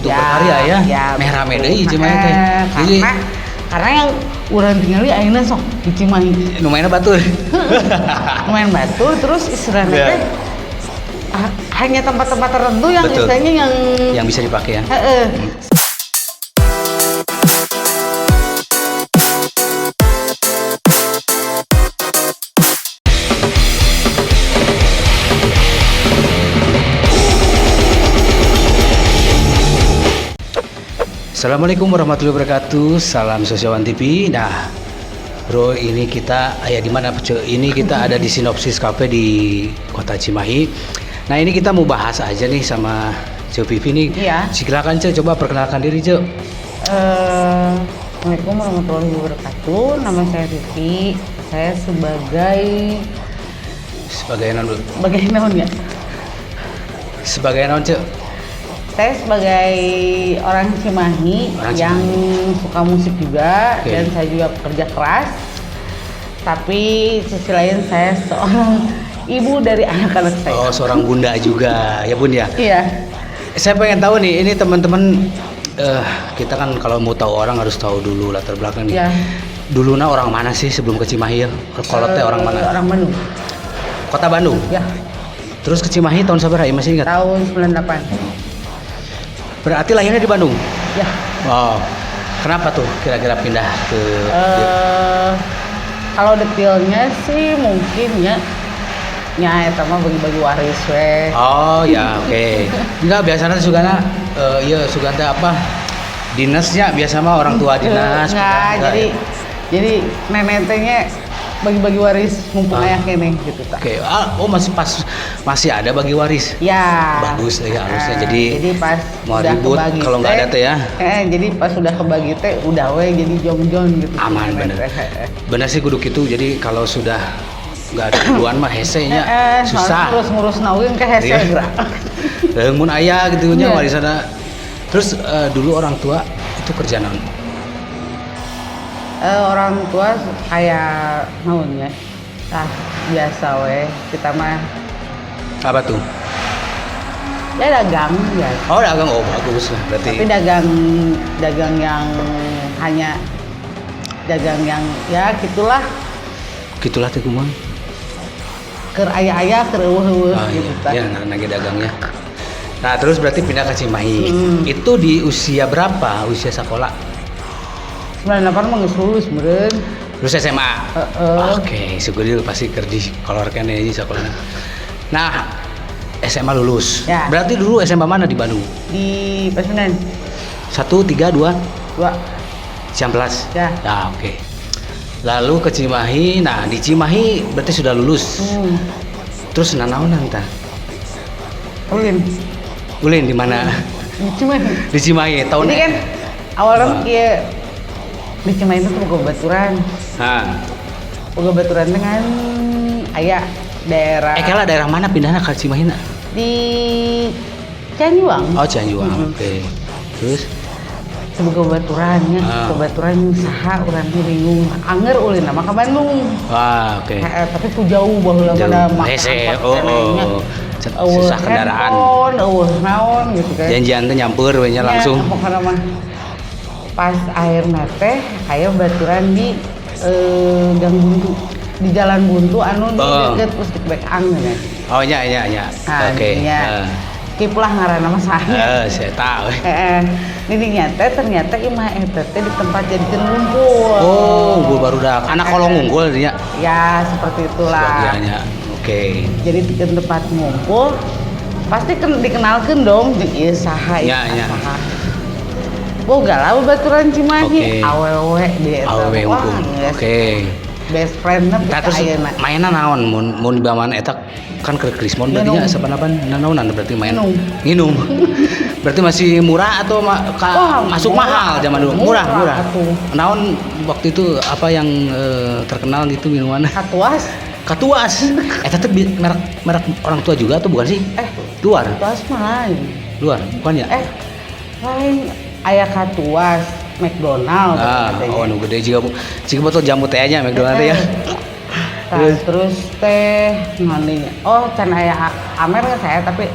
untuk berkarya ya. Meh rame deui Cimahi teh. Jadi karena yang urang tinggali ayeuna sok di Cimahi. lumayan batur. Lumayan batur terus istilahnya teh hanya tempat-tempat tertentu yang Betul. istilahnya yang bisa dipakai ya. Assalamualaikum warahmatullahi wabarakatuh. Salam Sosiawan TV. Nah, bro, ini kita di mana? Ini kita ada di Sinopsis Cafe di Kota Cimahi. Nah, ini kita mau bahas aja nih sama Ce Vivi nih. Iya. Silakan Ce, coba perkenalkan diri Ce. Assalamualaikum warahmatullahi wabarakatuh. Nama saya Vivi. Saya Sebagai non dulu. sebagai naon ya? Sebagai non Ce. Saya sebagai orang Cimahi yang suka musik juga dan saya juga pekerja keras. Tapi sisi lain saya seorang ibu dari anak-anak saya. Oh, seorang bunda juga ya Bun ya. Iya. Saya pengen tahu nih, ini teman-teman kita kan kalau mau tahu orang harus tahu dulu latar belakang nih. Iya. Dulunya orang mana sih sebelum ke Cimahi? Kalau teh orang mana? Orang Bandung. Kota Bandung. Ya. Terus ke Cimahi tahun sabar ya, masih ingat? Tahun 98. Berarti lahirnya di Bandung. Ya. Wow. Kenapa tuh kira-kira pindah ke Kalau detailnya sih mungkin ya eta mah bagi-bagi waris we. Oh ya, oke. Enggak biasanya sugana iya sugana apa? Dinasnya biasa mah orang tua dinas. Enggak, jadi nenek tehnya bagi-bagi waris mumpung aya kene gitu tak. Oke. Oh masih ada bagi waris. Ya. Bagus ya harusnya. Jadi pas mau udah ribut kebagi kalau nggak ada teh ya. Jadi pas udah kebagi teh udah we jadi jong-jong gitu. Aman bener. Bener sih kudu gitu. Jadi kalau sudah nggak ada duluan mah hese nya susah. Ngurus nauin ke hese gerak. Mun aya gitu nya Iya. warisana. Terus dulu orang tua itu kerja naon? Orang tua kayak naon ya. Biasa we kita mah Apa tuh? ya dagang ya. Oh dagang, oh bagus lah berarti. Tapi dagang yang hanya dagang yang ya gitulah. Gitulah teh kumaha. Keur aya-aya keur eueuh-eueuh gitu tah. Ya, nage dagangnya. Nah, terus berarti pindah ke Cimahi. Itu di usia berapa? Usia sekolah? 98 mah geus lulus meureun. Lulus SMA. Oke, syukur pasti kerja kolorkan ini sekolahnya. Nah, SMA lulus. Ya. Berarti dulu SMA mana di Bandung? Di Pasundan 1, 3, 2, 2. Ciamplas. Ya. Nah, oke. Lalu ke Cimahi. Nah, di Cimahi berarti sudah lulus. Terus nanaonan tah? Ulin di mana? Di Cimahi. Di Cimahi tahun. Jadi kan awalnya kieu di Cimahi itu boga baturan. Boga baturan dengan aya daerah Kala daerah mana pindahnya ke Cimahi? di Cianjuang. Oh, Cianjuang. Oke. Terus Boga baturannya, baturan saha urang teh bingung. Anger ulin mah ka Bandung. wah, oke. Tapi ku jauh baheula mah Hese, susah kendaraan. Naon gitu kan. Janjian teh nyamper we nya langsung. Ya, pokoknya mah pas akhirna teh aya baturan di Gang Buntu. Di Jalan Buntu anu di deket Pusdik Bekang kan. Oh nya. Oke. Kip lah ngaranna mah saha. Saya tahu. Ini ternyata imah eta teh di tempat jadikeun ngumpul. Oh, unggul barudak. Anak kolong unggul dia. Ya, seperti itulah. Sebagiannya. Oke. Jadi di tempat ngumpul pasti dikenalkeun dong jeung ieu saha Ya. saha. Boga lah baturan Cimahi, awewe di eta. Awewe unggul. Oke. Best friend na Terus mainan naon mun di baman eta kan ke Krismon berarti nya sapan-apan naonan berarti main nginum. Berarti masih murah atau masuk mahal zaman dulu? Murah. Naon waktu itu apa yang terkenal gitu minuman? Katuas. Eta teh merek orang tua juga atau bukan sih? Luar. Katuas mah lain. Luar, bukannya? Lain aya Katuas, McDonald oh nu gede juga botol jamu teh nya McDonald ya. Terus teh nganinya. Oh, can aya Amer kan saya tapi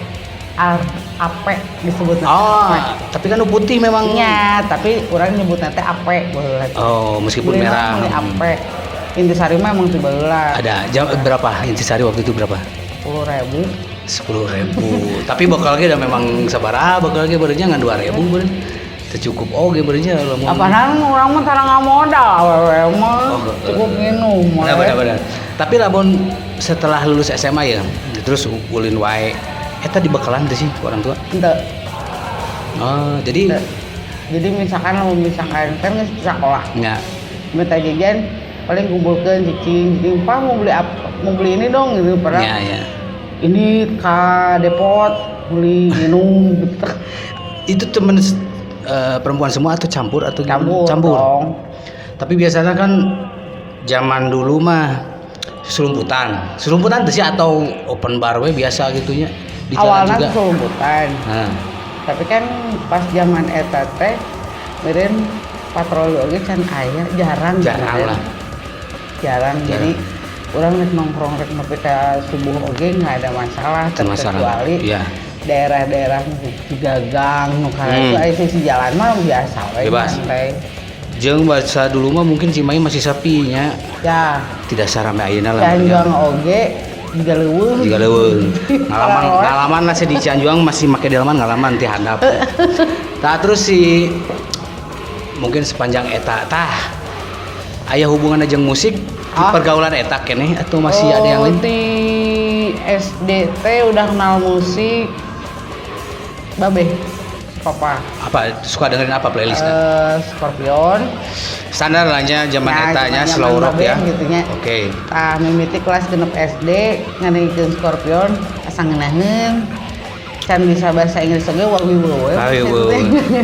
ape disebut Oh, ape. tapi kan putih memang. Nya, tapi orang nyebut nanti ape baheula. Oh, meskipun merah. Beli ape. Intisari mah emang teu baheula. Ada jam berapa intisari waktu itu berapa? 10.000. 10.000. Tapi bakal ge da memang sabaraha bakal ge beureunya ngan 2.000 beureun. Teu cukup oge beureunya lamun. Apaan orang mah tarang modal awewe mah cukup minum. Benar. Tapi lamun setelah lulus SMA ya, terus ulin wae eta dibekalan teh sih ku orang tua. Henteu. Oh, jadi Jadi misalkan kan geus sekolah. nya Minta jajan paling kumpulkeun cicing, "Pak mau beli apa? Mau beli ini dong," gitu. Padahal ya. ini ka depot beli minum gitu. Itu temen perempuan semua atau campur atau gimana? Campur dong. Tapi biasanya kan zaman dulu mah serumputan tuh sih atau open bar we biasa gitunya di jalan Awalnya juga. serumputan. Nah, Tapi kan pas zaman eta teh meureun patroli oge can aya jarang lah. Jarang. Jadi orang rek nongkrong rek nepi ka subuh oge nggak ada masalah kecuali Iya. daerah-daerah di gagang nu itu aya sisi jalan mah biasa we Bebas. santai. Jeung bahasa dulu mah mungkin Cimahi masih sepinya. Ya, Tidak sarame ayeuna lah. Cianjuang oge digaleuweung. Jika leuweung. Ngalaman lah saya di Cianjuang masih make delman ngalaman ti handap. Tah terus si mungkin sepanjang eta aya hubunganna jeung musik di pergaulan eta keneh atau masih ada yang lain? Di SD teh udah kenal musik. Babe, papa. Apa suka dengerin apa playlist? Scorpion. Standar lah nya zaman Nah, etanya zaman slow rock babe ya. gitunya. Oke. Tah mimiti kelas 6 SD ngadengkeun Scorpion asa ngeunaheun. Can bisa bahasa Inggris oge wawi wewe. Ayo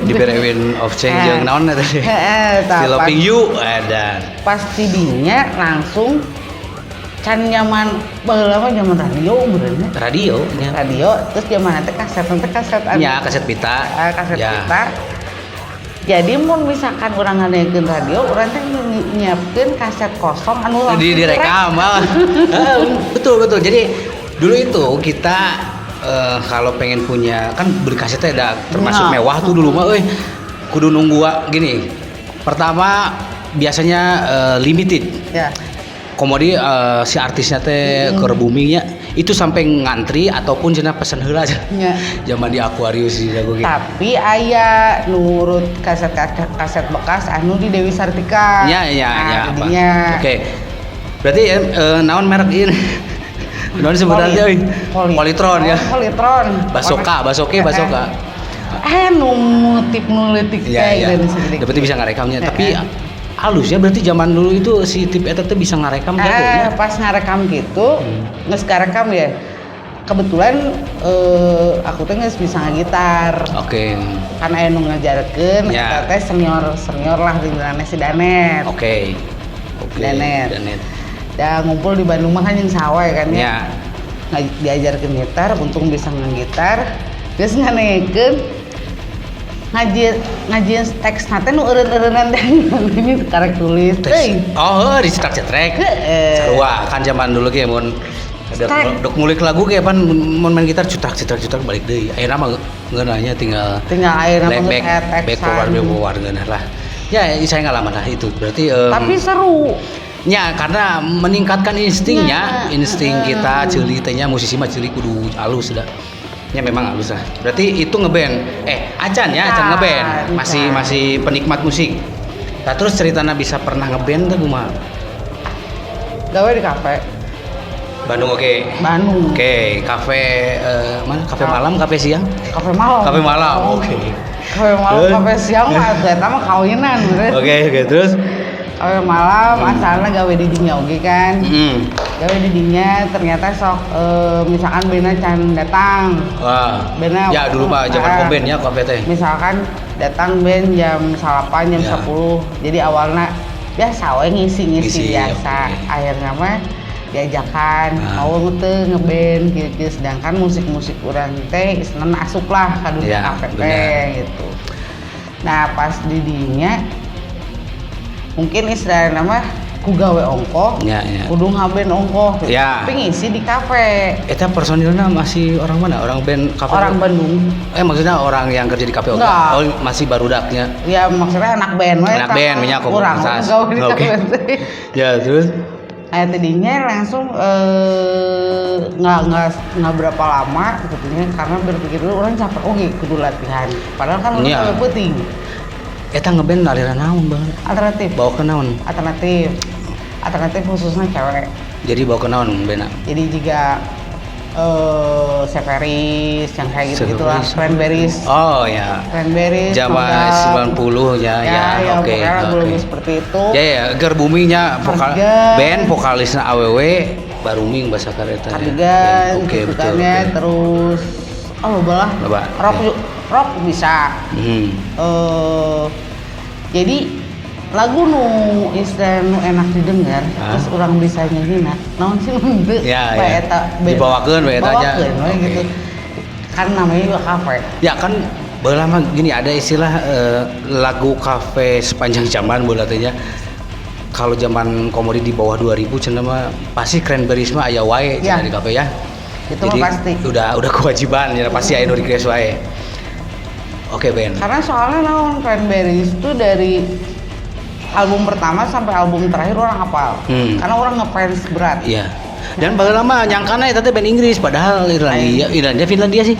di Berewin of Change jeung naon eta teh? Heeh, Still Loving You ada. Pas tidinya langsung can nyaman baheula mah zaman radio benernya. Radio nya. Radio terus zaman teh kaset Ya, kaset pita. kaset Ya. pita. Jadi mun misalkan urang ngadengeun radio, urang teh nyiapkeun kaset kosong anu langsung direkam. Betul. Jadi dulu itu kita kalau pengen punya kan beli kasetnya ada termasuk mewah tuh dulu mah kudu nunggu gini. Pertama biasanya limited. Ya. Komodi si artisnya teh keur boomingnya itu sampai ngantri ataupun cenah pesen heula aja. Ya. Zaman di Aquarius di dago gitu. Tapi aya nurut kaset bekas anu di Dewi Sartika. Ya, jadinya. Oke. Berarti naon merek ini? Naon sebenarnya euy? Polytron ya. Polytron. Basoka. Nu motif nu leutik Iya. Berarti bisa ngarekamnya. Tapi halus ya berarti zaman dulu itu si tip eta teh bisa ngarekam jago ya. Pas ngarekam gitu, geus ngarekam ya. Kebetulan aku teh geus bisa ngagitar. Oke. Kan aya nu ngajarkeun, Ya. eta teh senior lah di ngaranna si Danet. Oke. Danet. Da ngumpul di Bandung mah kan yang sawah kan ya. Diajarkeun gitar, untung bisa ngagitar. Geus nganekeun ngajian teks nate nu eureun-eureunan teh ini karek tulis teh. Oh, dicetak-cetrek. Sarua kan zaman dulu ge mun dok ngulik lagu ge pan mun main gitar cetak balik deui. Ayeuna mah ngeunanya tinggal ayeuna mah back forward ngeunah lah. Ya, saya ngalaman lah itu. Berarti tapi seru. Ya, karena meningkatkan instingnya, insting kita ceuli teh nya musisi mah ceuli kudu halus dah. Ya memang halus lah. Berarti itu ngeband. Acan ngeband. Masih penikmat musik. Nah, terus ceritanya bisa pernah ngeband tuh kumaha? Gawe di kafe. Bandung oke. Bandung. Oke, kafe mana? Kafe malam, kafe siang? Kafe malam. Kafe malam. Oke. Kafe malam, kafe siang mah eta mah kawinan bener. Oke, terus Kafe malam asalna gawe di dinya oge kan. Gawe di dinya ternyata sok misalkan bena can datang. Wah. Bena Ya dulu mah zaman koben ya kafe teh. Misalkan datang band jam 8 jam 10. Jadi awalnya biasa we ngisi biasa. Okay. Akhirnya mah diajakan mau teu ngeband gitu. Sedangkan musik-musik urang teh isnan asup lah ka dunia kafe teh gitu. Nah, pas di dinya mungkin istilahnya mah ku gawe ongkoh, Ya, ya. kudu ngaben ongkoh. Ya. Tapi ngisi di kafe. Eta personilnya masih orang mana? Orang band kafe? Orang Bandung. Maksudnya orang yang kerja di kafe? Enggak. Oh, masih barudaknya. Ya maksudnya anak band we. Anak band, minyak kurang komunitas. gawe di Oke. kafe. Ya, terus? Aya tadinya langsung nggak berapa lama sebetulnya karena berpikir dulu orang capek kudu latihan. Padahal kan Iya. orang penting. Eta ngeband aliran naon Bang? Alternatif. Bawa ke naon? Alternatif khususnya cewek. Jadi bawa ke naon bandna? Jadi jika Severis yang kayak gitu gitulah, Severis. Cranberries. Oh ya. Cranberries. Zaman 90 ya, oke. Pokoknya lagu-lagu Oke. seperti itu. Ya, Ger Buminya vokal Cardigan. band vokalisnya AWW Baruming bahasa kareta. Cardigan, Oke, gitu betul. kan ya. Oke. Terus Loba, rock bisa. Jadi lagu nu istilah nu enak didengar, Hah? terus orang bisa nyanyi naon sih nu teu Ya, bae ya. eta band. Dibawakeun bae eta nya. Bawakeun we Oke. gitu. Kan namanya juga kafe. Ya kan baheula mah gini ada istilah lagu kafe sepanjang zaman bola teh nya. Kalau zaman komodi di bawah 2000 cenah mah pasti Cranberries mah aya wae cenah Ya. di kafe ya. Itu Jadi mah pasti. udah kewajiban ya pasti aya nu request wae. Oke, Ben. Karena soalnya naon Cranberries itu dari album pertama sampai album terakhir orang hafal. Karena orang ngefans berat. Iya. Dan baheula mah nyangkana eta teh band Inggris padahal Finlandia sih.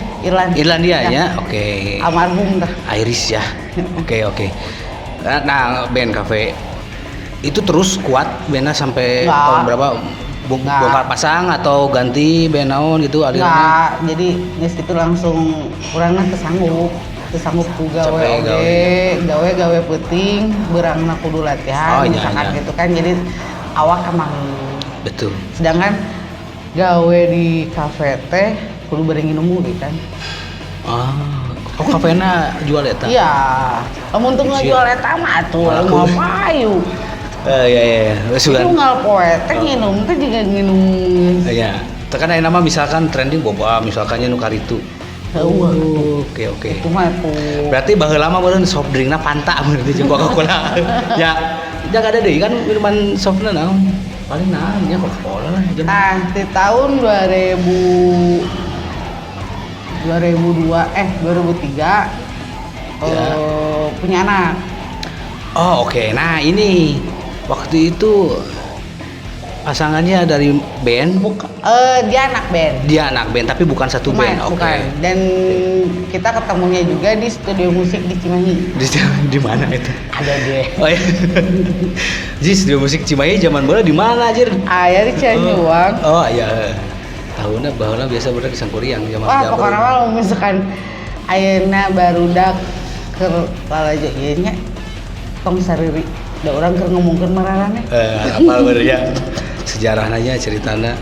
Irlandia ya. Oke. Almarhum dah. Iris ya. Oke. Nah, band kafe itu terus kuat bandnya sampai Nggak. tahun berapa? Nggak. Bongkar pasang atau ganti band naon gitu alirannya? Enggak, jadi geus itu langsung urangna teu sanggup ku gawe Capek gawe penting beurangna kudu latihan Oh, iya, misalkan iya. gitu kan jadi awak emang Betul. sedangkan gawe di kafe teh kudu bari nginum gitu kan. Oh, kafena jual eta. Iya, lamun teu Siap. ngajual eta mah atuh Malaku. mau payu. Iya. Itu ngal poe teh nginum teh juga nginum Iya. Tekan aya nama misalkan trending boba misalkannya nu karitu. Oke. itu mah tuh. Berarti baheula mah meureun soft drinkna Fanta berarti jeung Coca-Cola. Ya, jangan ada deui kan minuman softna naon? Paling naon nya Coca-Cola lah. Nah, di tahun 2003 Ya. punya anak. Oh, oke. Nah, ini waktu itu pasangannya dari band, Dia anak band. dia anak band tapi bukan satu band. Oke. Bukan. Dan kita ketemunya juga di studio musik di Cimahi. Di mana itu? Ada deh. Oh iya. Ji, studio musik Cimahi zaman bola di mana anjir? Ayah di Cianjuang. Oh iya. Tahunnya baheula biasa bener di Sangkuriang zaman Wah, Japri. pokoknya mah misalkan ayeuna barudak keur lalajo ieu nya tong sariri. Da urang keur ngomongkeun mararane. Apal bener ya. Sejarahnya ceritanya.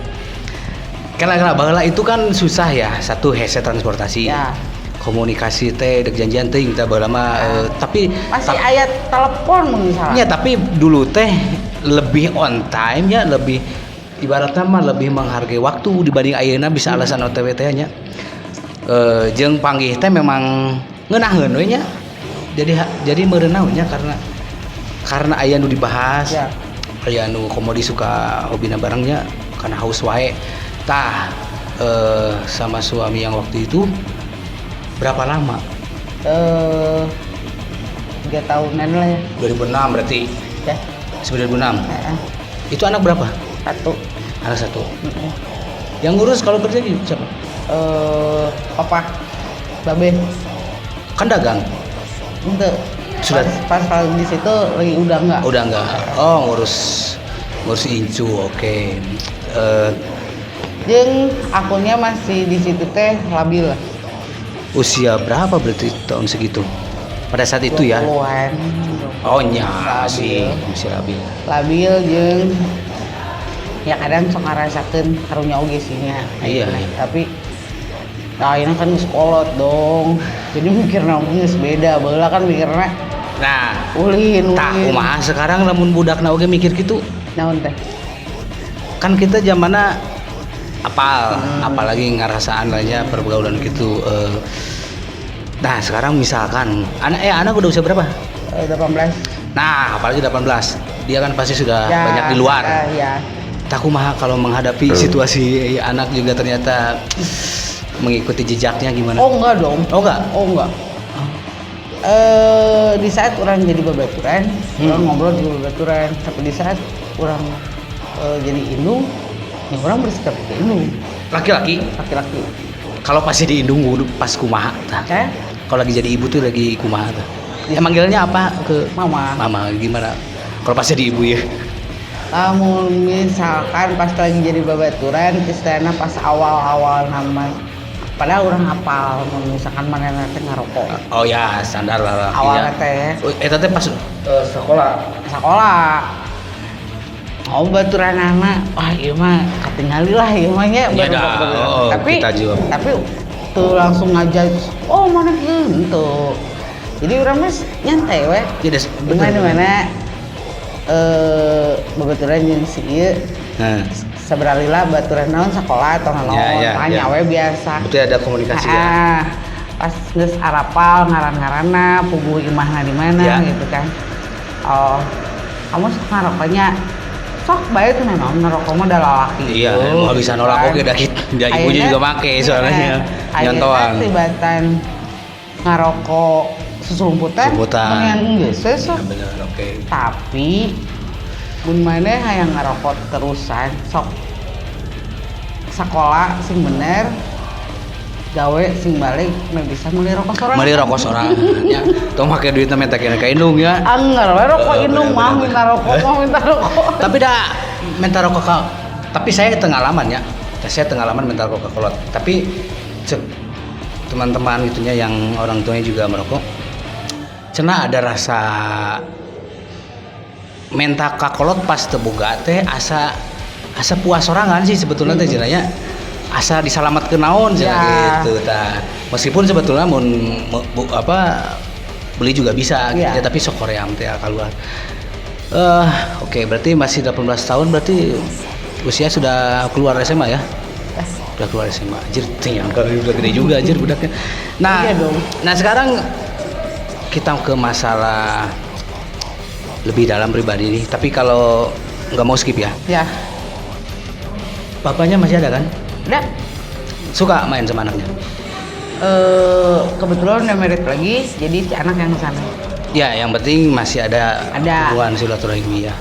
Karena baheula itu kan susah ya, satu hese transportasi. Ya. Komunikasi teh dek janjian teh kita baheula mah tapi Masih aya telepon mun misalnya. ya tapi dulu teh lebih on time ya, lebih ibaratnya mah lebih menghargai waktu dibanding ayeuna bisa alasan OTW teh nya. Jeung panggih teh memang ngeunaheun we nya. Jadi meureun naon nya karena aya nu dibahas. Ya. Aya nu komodi suka hobina barengnya karena haus wae. Tah sama suami yang waktu itu berapa lama? 3 tahunan lah ya. 2006 berarti. Ya. 2006. Heeh. Itu anak berapa? 1. Anak 1. Yang ngurus kalau kerja di siapa? Papa Babe. Kan dagang. Untuk Sudah. pas di situ lagi udah enggak. Udah enggak. Oh, ngurus incu. Oke. Jeung akunnya masih di situ teh labil lah. Usia berapa berarti tahun segitu? Pada saat itu ya. 20-an. Oh, nya Labil. masih labil. Labil jeung ya kadang sok ngarasakeun karunya oge sih nya. Iya. Tapi nah ini kan geus kolot dong. Jadi mikirna geus beda. Baheula kan mikirna Nah, ulin. tak kumaha sekarang lamun budakna oge mikir gitu. Naon teh? Kan kita zamanna apal, apalagi ngerasaan aja pergaulan gitu. Nah, sekarang misalkan anak udah usia berapa? 18. Nah, apalagi 18. dia kan pasti sudah Ya, banyak di luar. ya. Taku mah kalau menghadapi situasi anak juga ternyata mengikuti jejaknya gimana? Oh enggak dong. Oh enggak? Oh enggak. Di saat orang jadi babaturan, orang ngobrol di babaturan, tapi di saat orang jadi indung, ya orang bersikap ke indung, Laki-laki? laki-laki. Kalau pas jadi indung pas kumaha tah. Kalau lagi jadi ibu tuh lagi kumaha tuh. Manggilnya apa ke Mama. mama gimana? Kalau pas jadi ibu ya. Kamu misalkan pas lagi jadi babaturan, istilahnya pas awal-awal nama, padahal orang hafal, misalkan mana nanti ngerokok. Oh ya, standar lah. Awalnya Iya. teh. Tadi pas sekolah. Oh baturan anak, wah iya mah ketinggali lah iya mah nya Iya baru dah. baru. Oh, kita juga. Tapi tuh langsung ngajak, oh mana gitu. Jadi orang mas nyantai weh. Jadi Dimana babaturan yang si ieu Nah, seberalila baturan naon sekolah atau naon Ya, tanya ya. we biasa. itu ada komunikasi ya. Pas geus arapal ngaran-ngaranna puguh imahna di mana Ya. gitu kan. Oh, kamu sok ngarokoknya sok bae teh naon ngarokok mah da lalaki. Iya, gitu, mau bisa gitu nolak kan. oke dah dia ibunya juga make soalnya nyontohan. Ayeuna tibatan ngarokok seselumputan, Seselumputan. yang geus we sok. Ya, bener, oke. Tapi mun maneh hayang ngarokok terusan sok sekolah sing bener gawe sing balik mah bisa meuli rokok sorangan. Meuli rokok sorangannya. Tong make duitna minta kena ka indung ya. Anggar we rokok indung mah bener. minta rokok mah minta rokok. Tapi dah minta rokok tapi saya pengalaman ya. Saya pengalaman minta rokok ke kolot. Tapi cek teman-teman itunya yang orang tuanya juga merokok. Cenah ada rasa menta ka kolot pas teboga teh asa puas sorangan sih sebetulnya teh cenanya. Asa disalamat ke naon cenah gitu tah. Meskipun sebetulnya mun beli juga bisa gitu ya, tapi sok hoream teh keluar. Oke, berarti masih 18 tahun berarti usia sudah keluar SMA ya? Udah keluar SMA. Anjir, yang udah gede juga anjir budaknya. Nah, Iya dong. nah sekarang kita ke masalah lebih dalam pribadi nih. Tapi kalau nggak mau skip ya. Ya, Bapaknya masih ada kan? udah. Suka main sama anaknya? Kebetulan udah merit lagi, jadi si anak yang sana. Ya, yang penting masih ada Ada. hubungan silaturahmi ya.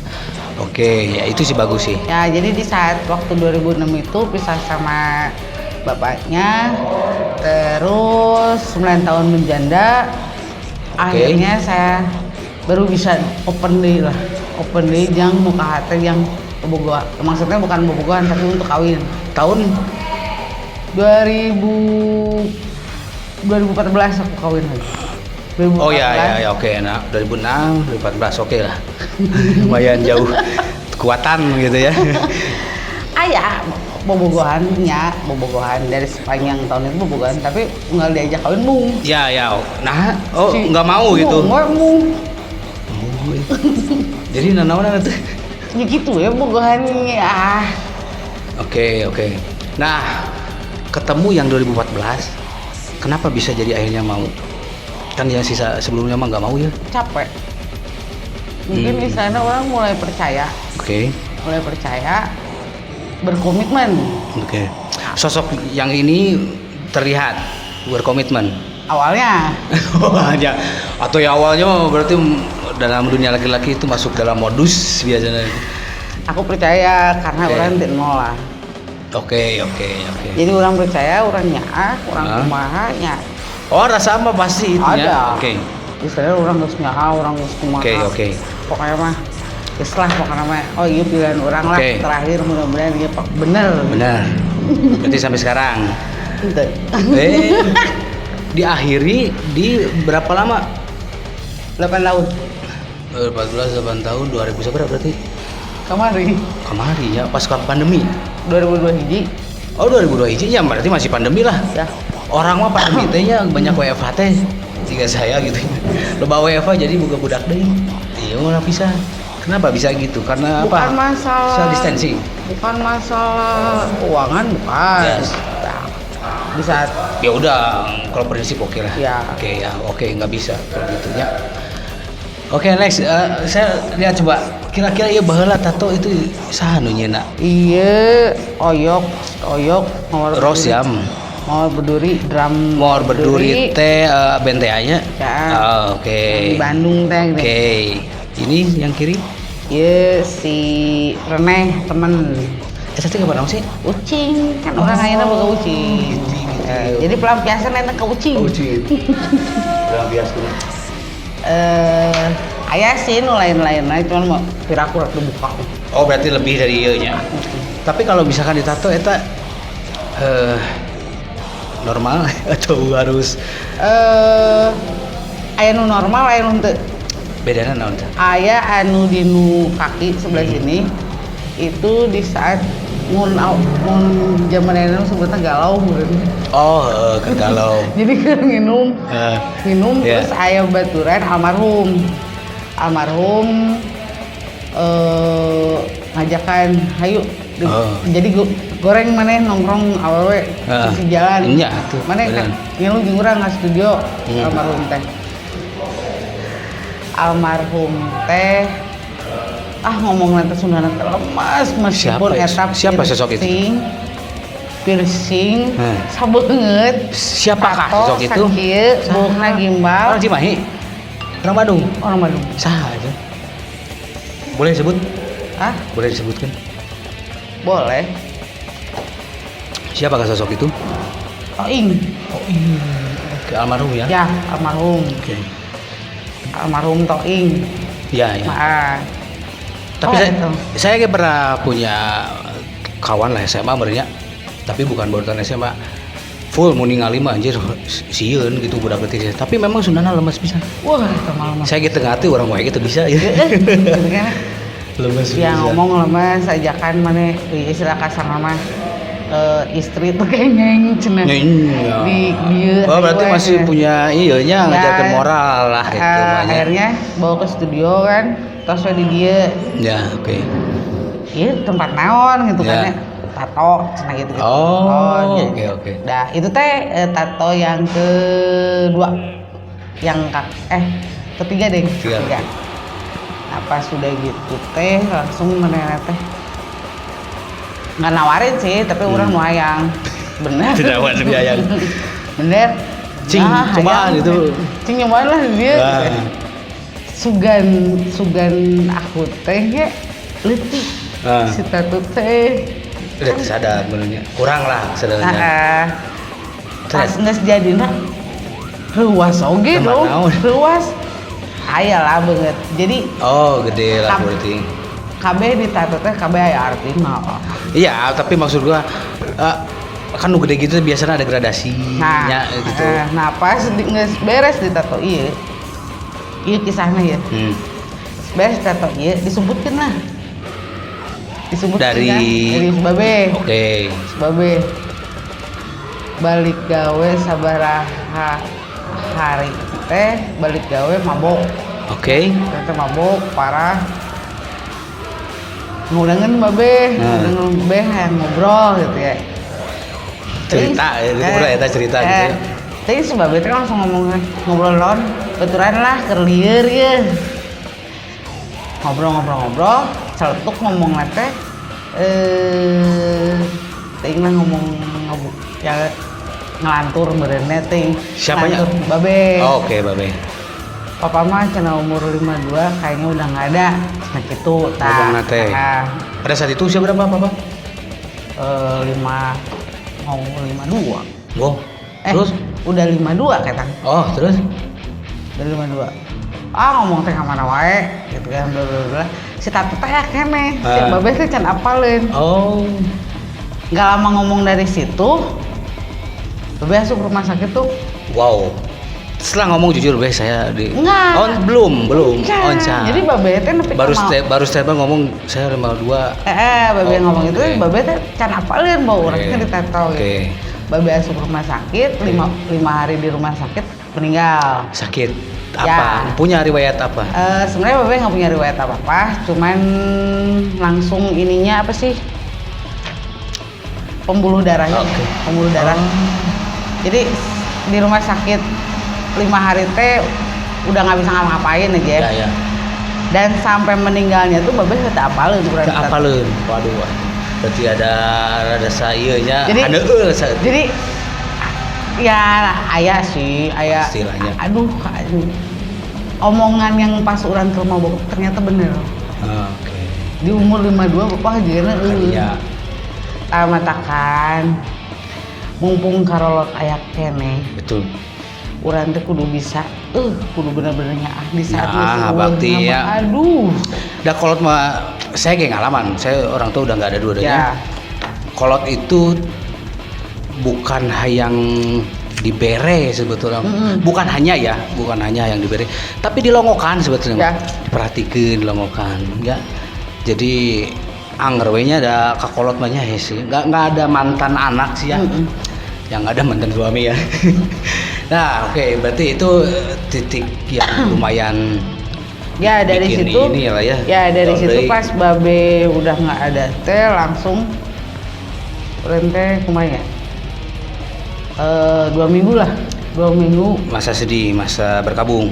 Oke, ya itu sih bagus sih. Ya, jadi di saat waktu 2006 itu pisah sama bapaknya, terus 9 tahun menjanda, akhirnya saya baru bisa open day yang muka hati yang bobogohan. Maksudnya bukan bobogohan tapi untuk kawin. Tahun 2014 aku kawin lagi. 2014. Oh ya oke. Nah, 2006, 2014 oke lah. Lumayan jauh kekuatan gitu ya. Ayah bobogohan dari sepanjang tahun itu bobogohan tapi nggak diajak kawin mung. Ya. Nah, nggak mau gitu. Nggak mau. Oh, jadi nanaon tuh. Ya gitu ya bobogohan ya. Oke. Nah, ketemu yang 2014. Kenapa bisa jadi akhirnya mau? Kan yang sisa sebelumnya mah nggak mau ya. Capek. Mungkin di sana orang mulai percaya, Oke. berkomitmen. Oke. Sosok yang ini terlihat berkomitmen. Awalnya Aja. Atau ya awalnya berarti dalam dunia laki-laki itu masuk dalam modus biasanya. aku percaya karena Oke. orang tidak nolak. Oke. Jadi orang percaya, orang nyaah, orang kumaha nya. Oh, rasa apa pasti itu ya. Ada. Oke. Misalnya orang geus nyaha, orang geus kumaha. Oke. Pokoknya mah geus lah pokoknya mah. Oh iya pilihan orang lah Oke. terakhir mudah-mudahan dia bener. Benar. Berarti sampai sekarang. Ente. Diakhiri di berapa lama? 8 tahun 14 8 tahun 2000 berapa berarti? kemarin Kemarin ya pas pandemi. 2002 hiji. Oh 2002 hiji ya berarti masih pandemi lah. Ya. Orang mah pandemi teh nya banyak WFH teh. Jika saya gitu. Loba WFH jadi buka budak deui. Iya malah bisa. Kenapa bisa gitu? Karena Bukan apa? masalah Social distancing. Bukan masalah keuangan bukan. Yes. Nah, di saat Ya udah kalau prinsip oke lah. Ya. Oke nggak bisa kalau gitu ya. Oke, next. Saya lihat coba. Kira-kira ieu baheula tato itu saha nu nyeuna? Iya, oyok mawar Rosiam. Mawar berduri, drum Mawar berduri teh benteanya. Ya. Oh, oke. Di Bandung teh. Oke. Ini yang kiri? Iya si Reneh temen. Tadi kapan sih? Ucing kan orang ayeuna boga ucing. Jadi pelampiasan eta ke ucing. Ucing. Pelampiasan. Aya sih nu lain-lain cuman mah piraku rek dibuka. Oh, berarti lebih dari ieu nya. Tapi kalau misalkan ditato eta normal atau harus aya nu normal aya nu teu. bedana naon teh? Aya anu di nu kaki sebelah sini itu di saat mun zaman enak sebutnya galau meureun. Oh, galau. Jadi kan minum Yeah. terus aya baturan almarhum ngajakan hayu jadi goreng maneh nongkrong awewe di jalan. Iya tuh. Maneh kan ngilu jeung urang ka studio almarhum teh ngomong nanti Sunda nanti lemas meskipun siapa sosok itu? Piercing sabeungeut. Siapakah sosok itu? Sakieu buukna gimbal. Orang Cimahi? Orang Bandung? Orang Bandung. Saha itu? Boleh disebut? Boleh disebutkan? Boleh. Siapakah sosok itu? Toing. Oke, almarhum ya? Ya, almarhum. Oke. Almarhum Toing. Ya. Tapi saya pernah punya kawan lah SMA merenya, tapi bukan barusan SMA, full mau ningali mah anjir sieun gitu budak leutik. Tapi memang Sundana lemes bisa. Wah, eta mah lemes. Saya gitu ngati orang wae gitu bisa ya. Lemes. Ya ngomong lemes ajakan mana istilah kasar mah istri tuh kayak nyeng cenah. Di dieu. Oh, berarti masih punya iya nya ngajarkan moral lah itu akhirnya bawa ke studio kan, terus di dia. Ya, oke. Iya tempat naon gitu kan ya. Tato cenah gitu. Oh, oke. Nah, itu teh tato yang kedua. Yang ketiga deh. Ketiga. Nah, pas sudah gitu teh langsung meneh teh nggak nawarin sih, tapi orang mau hayang. Bener. Tidak nawarin hayang. Bener. Cing, cobaan itu. Cing nyobain lah dia. Sugan aku teh ya leutik. Si tato teh. Udah sadar benernya. Kurang lah sadarnya. Pas geus jadina ruas oge dong. Ruas. Aya lah banget. Jadi gede lah berarti. KB di tato teh KB aya artina. Iya, tapi maksud gua kan nu gede gitu biasanya ada gradasinya gitu. Nah, pas geus beres di tato ieu. Ieu kisahna ya. Beres tato ieu disebutkeun lah. Disebutkeun dari Babe. Oke. Babe. Balik gawe sabaraha hari teh balik gawe mabok. Oke. Ternyata mabok parah. Ngudangan Babe, ngudangan Babe yang ngobrol gitu ya. Cerita gitu ya. Tapi si Babe teh langsung ngobrol lon, betulan lah keur lieur ya. Ngobrol, celetuk ngomong teh teuing lah ngomong ya ngelantur bereneh teuing. Siapanya? Babe. Oke, Babe. Papa mah cenah umur 52 kayaknya udah nggak ada cenah kitu tah. Pada saat itu usia berapa Papa? 52. Oh. Terus udah 52 katang. Oh, terus? Udah 52. Ngomong teh ka mana wae gitu kan bla. Si Tatu teh keneh. Si Babe teh can apaleun. Oh. Enggak lama ngomong dari situ. Babe asup rumah sakit tuh. Wow. Setelah ngomong jujur saya di Enggak. belum Jadi Babe teh nepi baru statement ngomong saya 52. Babe ngomong itu Babe teh can apaleun bawa urangnya ditato gitu. Babe asup rumah sakit 5 hari di rumah sakit meninggal. Sakit apa? Punya riwayat apa? Sebenarnya Babe nggak punya riwayat apa-apa, cuman langsung ininya apa sih? Pembuluh darahnya. Pembuluh darah. Jadi di rumah sakit 5 hari teh udah nggak bisa ngapa-ngapain aja. Ya. Dan sampai meninggalnya tuh babeh teu apaleun urang. Teu apaleun. Waduh. Berarti ada saeunya. Jadi ya aya istilahnya. Aduh. Omongan yang pas urang ke rumah bokap ternyata bener. Oke. Di umur 52 bapak ajeuna Iya. Matakan mumpung karolot aya keneh. Betul. Urang teh kudu bisa kudu bener-bener nyaah di saat bakti ya. Aduh. Da kolot mah saya kayak ngalaman. Saya orang tua udah nggak ada dua-duanya. Ya. Kolot itu bukan hayang dibere sebetulnya. Bukan hanya yang dibere, tapi dilongokan sebetulnya. Ya. Diperhatikan dilongokan, ya. Jadi anger we nya ada kakolot mah nya sih. Enggak ada mantan anak sih ya. Yang ada mantan suami ya. Nah, oke, berarti itu titik yang lumayan ya dari situ inilah ya. Ya dari situ pas babe udah nggak ada teh langsung rente kumaha ya? 2 minggu lah, 2 minggu. Masa sedih, masa berkabung.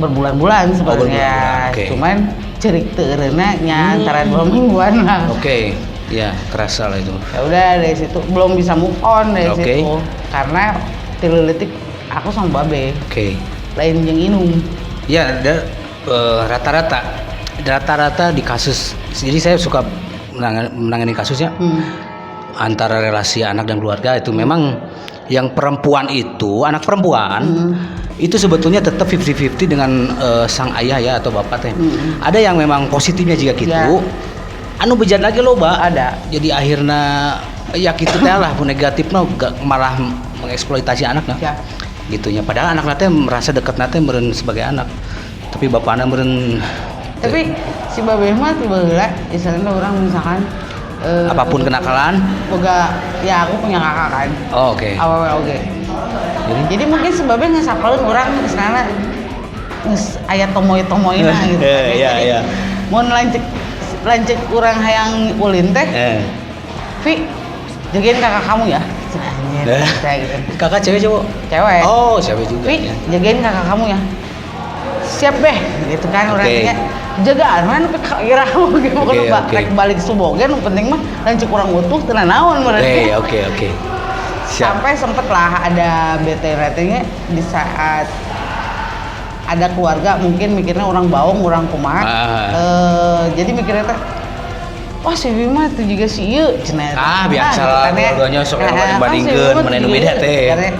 Berbulan-bulan sebenarnya. Okay. Cuman cerik teureuna nya antara 2 mingguan lah. Oke. Ya, kerasa lah itu. Ya udah dari situ belum bisa move on dari situ. Karena 3 detik aku sama babe. Oke. Lain jeung Inung. Ya, rata-rata di kasus. Jadi saya suka menangani kasusnya. Antara relasi anak dan keluarga itu memang yang perempuan itu, anak perempuan itu sebetulnya tetap 50-50 dengan sang ayah ya atau bapak teh. Ada yang memang positifnya jika gitu. Ya. Anu bejat lagi loba ada. Jadi akhirnya ya gitu teh lah negatifnya malah mengeksploitasi anaknya. Ya. Gitunya. Padahal anak nate merasa dekat nate meureun sebagai anak. Tapi bapakna meureun. Tapi si babe mah tiba heula istilahna orang misalkan apapun kenakalan. Boga ya aku punya kakak kan. Oh, oke. Awewe oge. Jadi mungkin sebabnya geus sapaleun urang istilahna geus aya tomoy-tomoyna gitu. Iya. Mun lanceuk urang hayang ulin teh. Vi, jagain kakak kamu ya. Gitu. Kakak cewek cowok? Cewek. Oh, cewek juga. Vi, jagain kakak kamu ya. Siap beh, gitu kan orangnya. Jagaan mana kira rek balik subuh kan penting mah lanceuk urang utuh teu naon berarti. Oke. Sampai sempet lah ada BT-nya di saat ada keluarga mungkin mikirnya orang baung, orang kumaha. Jadi mikirnya teh wah si Bima tuh juga si ieu cenah. Biasa lah dua-duanya sok bandingkeun mana nu beda teh.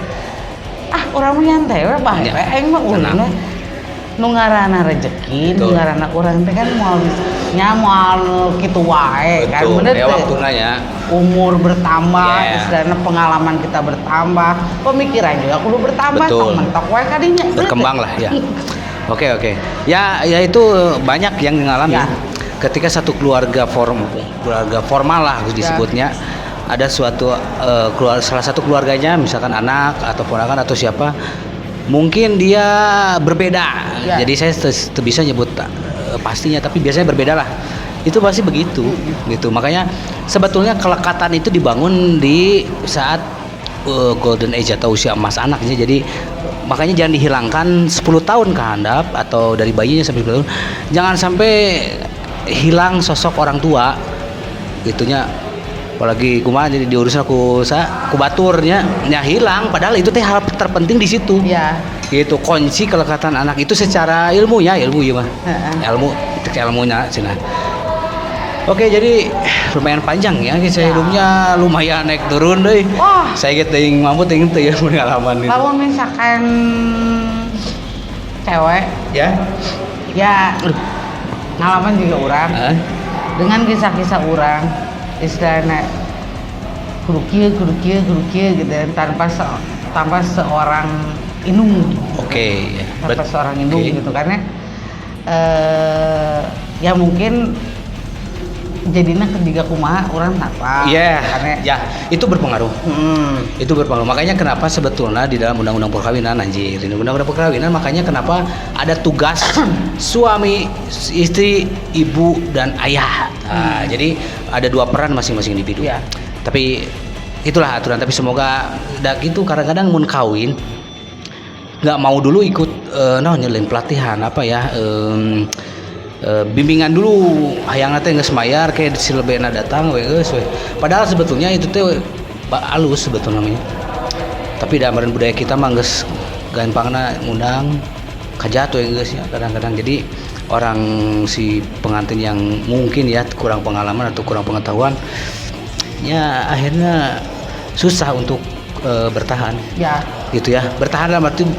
Urang mah nyantai we bae aing mah ulina nu ngaranna rezeki, nu ngaranna urang teh kan moal kitu wae kan bener teh. Waktuna ya. Umur bertambah, istilahnya pengalaman kita bertambah, pemikiran juga kudu bertambah, mentok wae kadinya. Berkembang lah ya. Oke. Ya itu banyak yang mengalami. Ya. Ketika satu keluarga formal lah disebutnya, ada suatu salah satu keluarganya misalkan anak atau ponakan atau siapa, mungkin dia berbeda. Ya. Jadi saya bisa nyebut pastinya, tapi biasanya berbeda lah. Itu pasti begitu, gitu. Makanya sebetulnya kelekatan itu dibangun di saat golden age atau usia emas anaknya. Jadi makanya jangan dihilangkan 10 tahun ke handap atau dari bayinya sampai 10 tahun. Jangan sampai hilang sosok orang tua, gitunya. Apalagi kumaha jadi diurus aku baturnya hilang, padahal itu teh hal terpenting di situ. Iya. Gitu kunci kelekatan anak itu secara ilmu ya mah. Ilmunya cenah. Oke, jadi lumayan panjang ya kisah hidupnya, lumayan naik turun deh. Wah. Saya gitu yang mampu teuing teu ya pengalaman itu. Kalau misalkan cewek ya ngalaman juga orang dengan kisah-kisah orang istilahnya kudu kieu gitu tanpa seorang indung. Oke. Tanpa seorang indung gitu karena ya mungkin jadinya ketiga kumaha orang apa? Itu berpengaruh. Itu berpengaruh. Makanya kenapa sebetulnya di dalam undang-undang perkawinan undang-undang perkawinan makanya kenapa ada tugas suami, istri, ibu dan ayah. Jadi ada 2 peran masing-masing individu. Tapi itulah aturan. Tapi semoga udah gitu kadang-kadang mun kawin nggak mau dulu ikut nyelin pelatihan apa ya bimbingan dulu hayang teh geus mayar kayak si lebena datang we geus we. Padahal sebetulnya itu teh halus sebetulnya namanya. Tapi dalam budaya kita mah geus gampangna ngundang kajat we geus ya kadang-kadang. Jadi orang si pengantin yang mungkin ya kurang pengalaman atau kurang pengetahuan ya akhirnya susah untuk bertahan. Ya. Gitu ya. Bertahan dalam arti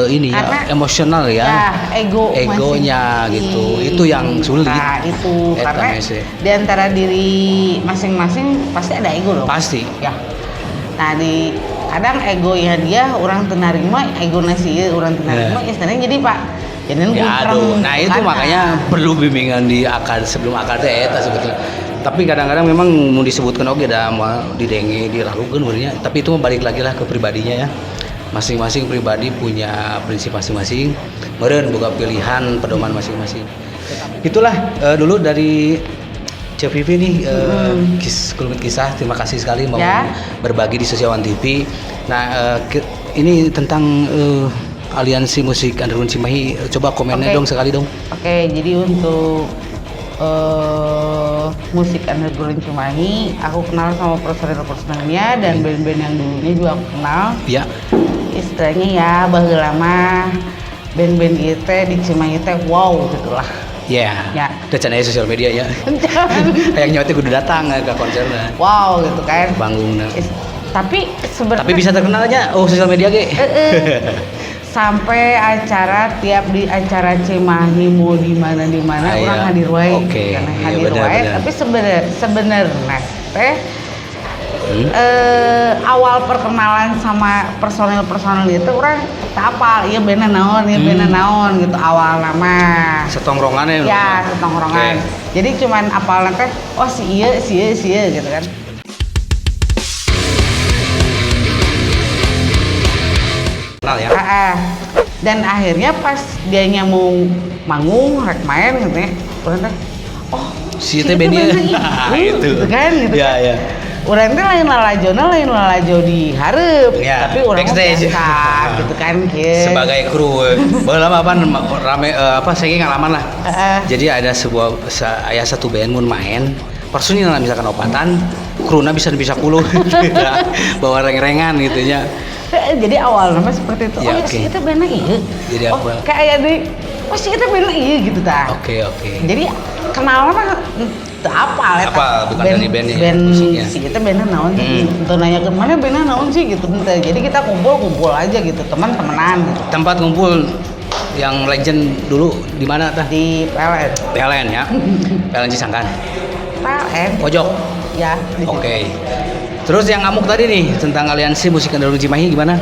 ini ya emosional ya, egonya masih, gitu itu yang sulit. Nah itu karena di antara diri masing-masing pasti ada ego loh, pasti ya. Nah di kadang ego ya dia orang tenarima ego nasi orang tenarima istilahnya jadi pak jadi ya aduh nah itu makanya perlu bimbingan di akad sebelum akad eta sebetulnya. Tapi kadang-kadang memang mau disebutkan oke dah mau didenge diralukeun sebenarnya, tapi itu balik lagi lah ke pribadinya ya. Masing-masing pribadi punya prinsip masing-masing, meureun boga pilihan pedoman masing-masing. Itulah dulu dari Cek Vivi nih kisah. Terima kasih sekali mau berbagi di Sosial One TV. Nah ini tentang aliansi musik underground Cimahi. Coba komennya dong sekali dong. Oke, jadi untuk musik underground Cimahi, aku kenal sama personil-personilnya dan band-band yang dulunya juga aku kenal. Iya. Istilahnya ya baheula mah band-band ieu teh di Cimahi teh wow gitulah. Yeah. Ya. Udah cenah sosial media ya. Hayang nyawa teh kudu datang ke konserna. Wow gitu kan. Banggungna. Tapi sebenarnya tapi bisa terkenal aja sosial media ge. Sampai acara tiap di acara Cimahi mau di mana orang hadir wae. Oke. Hadir wae tapi sebenarnya teh awal perkenalan sama personil itu orang tak apal iya bena naon gitu awal nama setongkrongannya ya setongkrongan jadi cuman apal teh oh si iya gitu kan. Kenal ya. Dan akhirnya pas dianya mau manggung rek main gitu ya oh si teh band gitu kan gitu ya. Urang teh lain lalajo di hareup, tapi urang backstage gitu kan kieu. Sebagai kru. Baheula mah rame saking ngalaman lah. Jadi ada satu band mun main, personil misalkan opatan, kruna bisa 10 bawa reng-rengan gitu nya. Jadi awal nama seperti itu. Ya, si itu bener iya. Jadi apa? Kayak di si itu bener iya gitu ta. Oke. Jadi kenal mah apa bukan dari bandnya musiknya si kita bandnya naon sih untuk nanya ke mana bandnya naon sih gitu jadi kita kumpul aja gitu teman-temanan gitu. Tempat kumpul yang legend dulu di mana tah? Di PLN ya. PLN Cisangkan. PLN pojok ya. Oke. Terus yang amuk tadi nih tentang aliansi musik underground Cimahi gimana?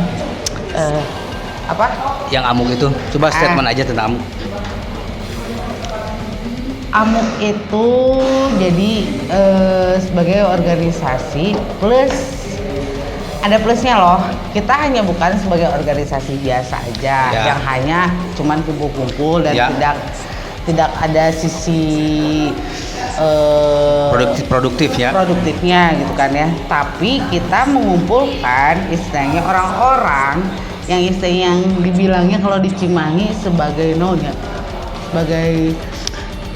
Apa? Yang amuk itu coba statement aja tentang amuk. Amuk itu jadi sebagai organisasi plus ada plusnya loh. Kita hanya bukan sebagai organisasi biasa aja yang hanya cuman kumpul-kumpul dan tidak ada sisi produktifnya gitu kan ya. Tapi kita mengumpulkan istilahnya orang-orang yang dibilangnya kalau di Cimahi sebagai sebagai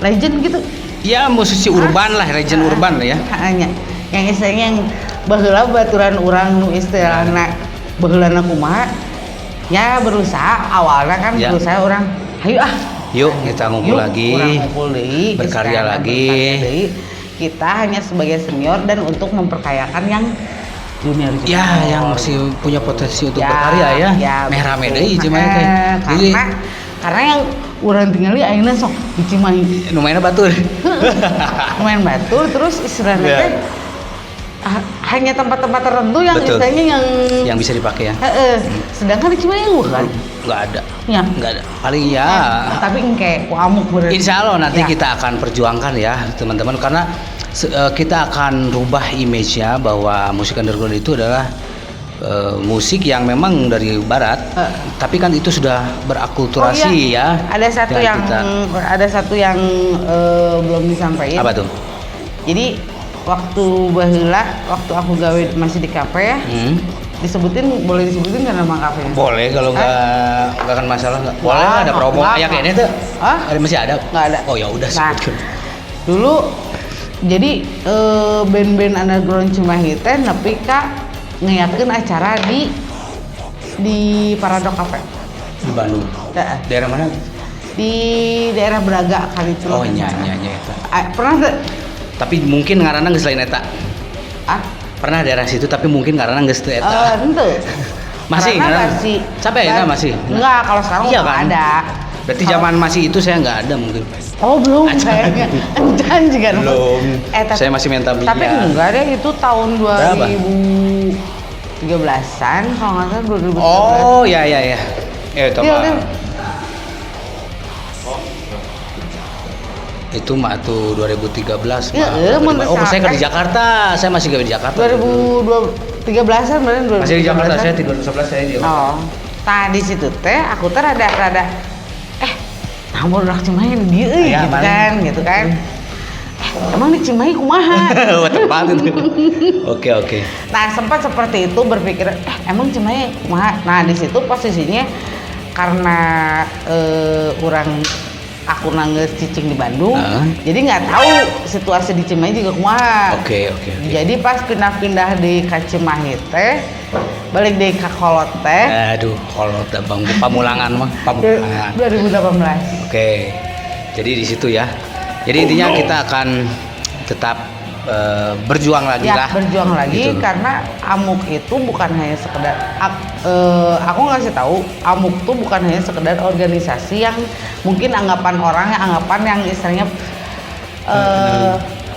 legend gitu. Ya musisi urban lah, legend urban lah ya. Hanya yang istilahnya yang baheula baturan urang nu istilahna baheulana kumaha ya berusaha awalnya kan berusaha orang yuk kita ngumpul lagi berkarya lagi. Kita hanya sebagai senior dan untuk memperkayakan yang junior juga. Ya yang masih punya potensi untuk berkarya ya. Meh rame deui Cimahi teh. Karena yang urang tinggali ayeuna sok di Cimahi lumayan batur. Lumayan batur terus istilahnya teh hanya tempat-tempat tertentu yang istilahnya yang bisa dipakai ya. Sedangkan di Cimahi kan nggak ada. Ya. Nggak ada. Paling tapi engke ku amuk bener. Insya Allah nanti kita akan perjuangkan ya teman-teman karena kita akan rubah image-nya bahwa musik underground itu adalah musik yang memang dari barat, tapi kan itu sudah berakulturasi ya. Ada satu yang belum disampaikan. Apa tuh? Jadi waktu aku gawe masih di kafe ya, boleh disebutin nggak nama kafenya? Boleh kalau nggak akan masalah nggak. Boleh Nggak, ada promo nggak, kayak ini tuh. Hah? Ada masih ada? Nggak ada. Oh ya udah Nah, sebutkan. dulu jadi band-band underground Cimahi teh nepi ka ngeyakeun acara di Paradok Cafe Di Bandung. Heeh. Daerah mana? Di daerah Braga kali itu. Oh nya eta. Pernah teu? Tapi mungkin ngaranna geus lain eta. Ah, Pernah daerah situ tapi mungkin ngaranna geus teu eta. henteu. Masih Karena ngaranna? masih. Sampai enak masih. Enggak, kalau sekarang Iya udah kan? ada. Berarti Kalau- zaman masih itu saya nggak ada mungkin. Oh, belum kayaknya. Encan juga. Belum. Tapi, Saya masih minta beli. tapi enggak deh, itu tahun Berapa? 2013-an kalau nggak salah 2013. Oh ya ya ya. Itu Iya, mah. iya. Itu mah tuh 2013 Iya, mah. Oh, saya ke di sampai- Jakarta. Saya masih ke di Jakarta. 2013-an berarti. Masih di Jakarta, 2013-an. saya di 2011 saya di Jakarta. Oh. Nah, di situ teh aku teh rada namun orang Cimahi di dieu Aya, gitu kan. Emang di Cimahi kumaha? Wah, tepat itu. Oke. Nah, sempat seperti itu berpikir, emang Cimahi kumaha? Nah, di situ posisinya karena aku nangis cicing di Bandung, jadi nggak tahu situasi di Cimahi juga kumaha. Oke. Jadi pas pindah-pindah di Cimahi teh, balik di Kolot teh, Aduh, kalau udah Bang Pamulangan mah, Pamulangan. 2018. Oke. Jadi di situ ya. Jadi intinya kita akan tetap berjuang lagi lah. Berjuang lagi Gitu. karena Amuk itu bukan hanya sekedar aku ngasih tahu Amuk tuh bukan hanya sekedar organisasi yang mungkin anggapan orang yang istilahnya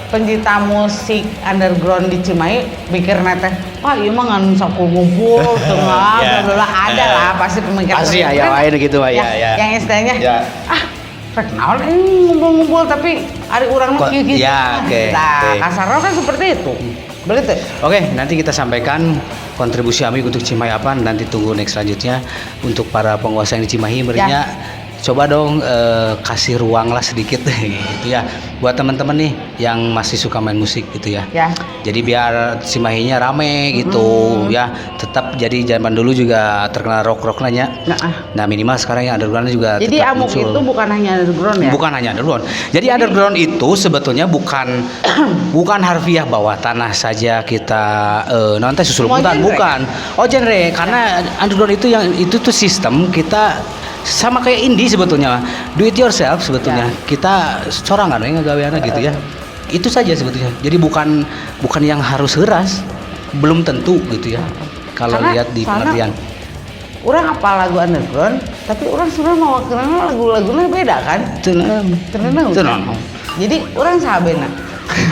pencinta musik underground di Cimahi pikir teh iya mah ngan sakul ngumpul tengah Ya. bla ada lah pasti pemikiran Pasti ya lain gitu mah ya. yang istilahnya Ya. rek naon ngumpul-ngumpul tapi ari urang mah Kok- kieu gitu. ya, oke, Nah, oke. kasarnya kan seperti itu. Betul teh? Oke, nanti kita sampaikan kontribusi Amik untuk Cimahi apa, nanti tunggu next selanjutnya untuk para penguasa yang di Cimahi berinya. Coba dong kasih ruang lah sedikit gitu ya buat teman-teman nih yang masih suka main musik gitu ya. Ya. Jadi biar Cimahinya rame gitu ya. Tetap jadi zaman dulu juga terkenal rock nanya. Nah minimal sekarang yang underground juga Jadi tetap Amuk muncul. itu bukan hanya underground ya? Bukan hanya underground. Jadi underground itu sebetulnya bukan bukan harfiah bawah tanah saja kita nanti susul Semua hutan, genre. bukan. Oh genre karena underground itu tuh sistem kita sama kayak indie sebetulnya, do it yourself sebetulnya. Kita sorangan ya ngagaweana gitu ya. Itu saja sebetulnya. Jadi bukan yang harus keras, belum tentu gitu ya. Kalau Karena lihat di pengertian. Orang apa lagu underground, tapi orang sebenarnya mau kenal lagu-lagunya beda kan? Tenang. Jadi orang sahabena.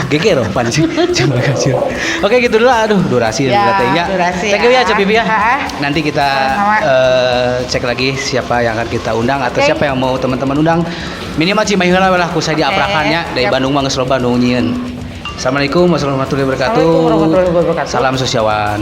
Geger pan sih. Coba kasih. Oke gitu dulu. Aduh durasi Ya, ya. durasi Thank you ya ya. Cep Bibi ya. Ha. Nanti kita Sama-sama. cek lagi siapa yang akan kita undang atau Oke. siapa yang mau teman-teman undang. Minimal Cimahi heula lah ku saya diaprakannya dari Siap. Bandung mah geus loba nu nyieun. Assalamualaikum warahmatullahi wabarakatuh. Assalamualaikum warahmatullahi wabarakatuh. Salam sosiawan.